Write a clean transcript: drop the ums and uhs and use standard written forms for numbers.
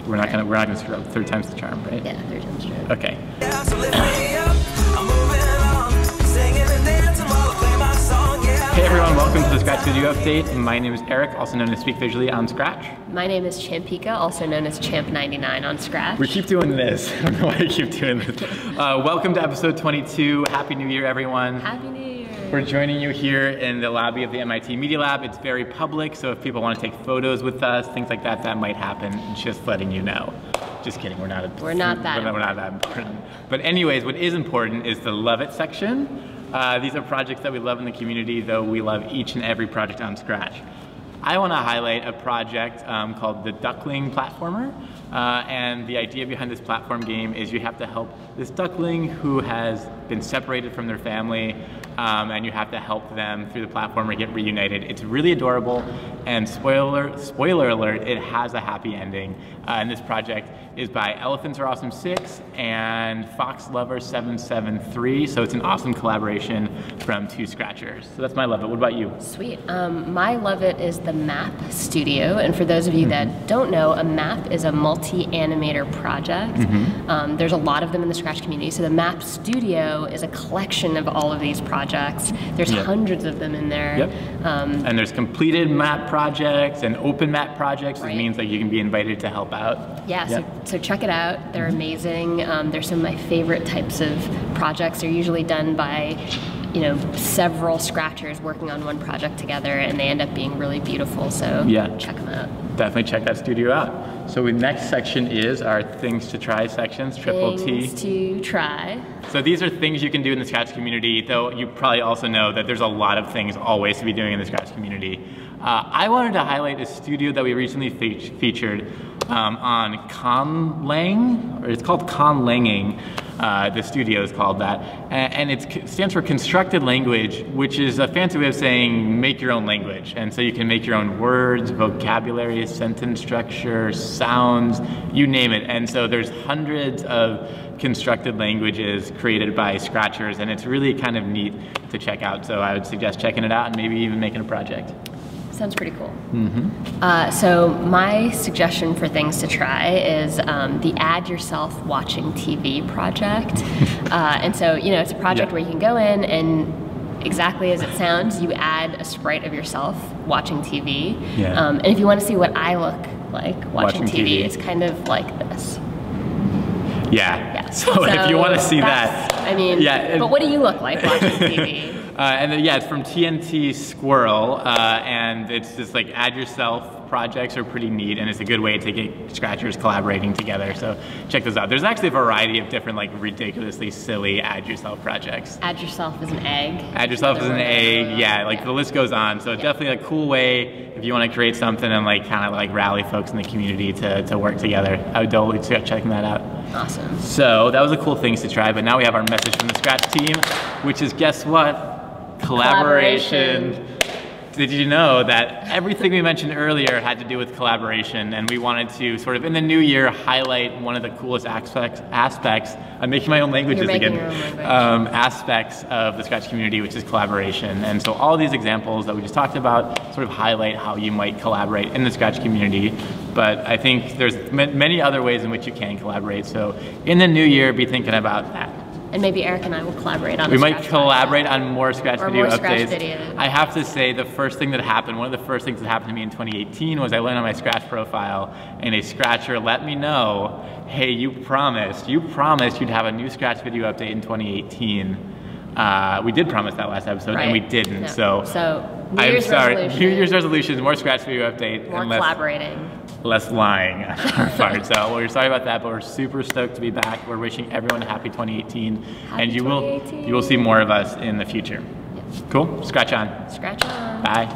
We're not gonna screw up. Third time's the charm, right? Yeah, third time's the charm. Okay. Hey everyone, welcome to the Scratch Video Update. My name is Eric, also known as Speak Visually on Scratch. My name is Champika, also known as Champ99 on Scratch. We keep doing this. I don't know why I keep doing this. Welcome to episode 22. Happy New Year, everyone. Happy New Year. We're joining you here in the lobby of the MIT Media Lab. It's very public, so if people want to take photos with us, things like that, that might happen. Just letting you know. Just kidding, we're not that important. But anyways, what is important is the Love It section. These are projects that we love in the community, though we love each and every project on Scratch. I want to highlight a project called the Duckling Platformer. And the idea behind this platform game is you have to help this duckling who has been separated from their family, and you have to help them through the platformer get reunited. It's really adorable, and spoiler alert, it has a happy ending. And this project is by Elephants Are Awesome 6 and Fox Lover 773, so it's an awesome collaboration from two Scratchers. So that's my Love It. What about you? Sweet. My Love It is the MAP studio, and for those of you that don't know, a MAP is a multi-animator project. There's a lot of them in the Scratch community, so the MAP studio is a collection of all of these projects. There's hundreds of them in there. And there's completed MAP projects and open MAP projects. Right. It means that you can be invited to help out. Yeah, so check it out. They're amazing. They're some of my favorite types of projects. They're usually done by several Scratchers working on one project together, and they end up being really beautiful, so check them out. Definitely check that studio out. So the next section is our Things to Try sections, triple T. Things to try. So these are things you can do in the Scratch community, though you probably also know that there's a lot of things always to be doing in the Scratch community. I wanted to highlight a studio that we recently featured on Conlang, or it's called Conlanging. The studio is called that, and it stands for Constructed Language, which is a fancy way of saying make your own language. And so you can make your own words, vocabulary, sentence structure, sounds, you name it. And so there's hundreds of constructed languages created by Scratchers, and it's really kind of neat to check out. So I would suggest checking it out and maybe even making a project. Sounds pretty cool. So my suggestion for things to try is the Add Yourself Watching TV project. And so, it's a project where you can go in and exactly as it sounds, you add a sprite of yourself watching TV. And if you want to see what I look like watching TV, it's kind of like this. So if you want to see that. I mean, but what do you look like watching TV? And then, it's from TNT Squirrel, and it's just like add yourself projects are pretty neat, and it's a good way to get Scratchers collaborating together. So check those out. There's actually a variety of different like ridiculously silly add yourself projects. Add yourself as an egg. Add yourself as an egg. The list goes on. So definitely a cool way if you want to create something and like kind of like rally folks in the community to work together. I would totally start checking that out. Awesome. So that was a cool things to try, but now we have our message from the Scratch team, which is, guess what? Collaboration. Did you know that everything we mentioned earlier had to do with collaboration, and we wanted to sort of in the new year highlight one of the coolest aspects, I'm making my own languages again, aspects of the Scratch community, which is collaboration. And so all these examples that we just talked about sort of highlight how you might collaborate in the Scratch community, but I think there's many other ways in which you can collaborate. So in the new year, be thinking about that. And maybe Eric and I will collaborate on We might collaborate on more Scratch video updates. Videos. I have to say the first thing that happened, one of the first things that happened to me in 2018 was I went on my Scratch profile and a Scratcher let me know, hey, you promised you'd have a new Scratch video update in 2018. We did promise that last episode and we didn't. No. So I'm sorry, New Year's resolutions, more Scratch video update. More collaborating. Less lying on our part. So we're sorry about that, but we're super stoked to be back. We're wishing everyone a happy 2018, and you will see more of us in the future. Cool? Scratch on. Scratch on. Bye.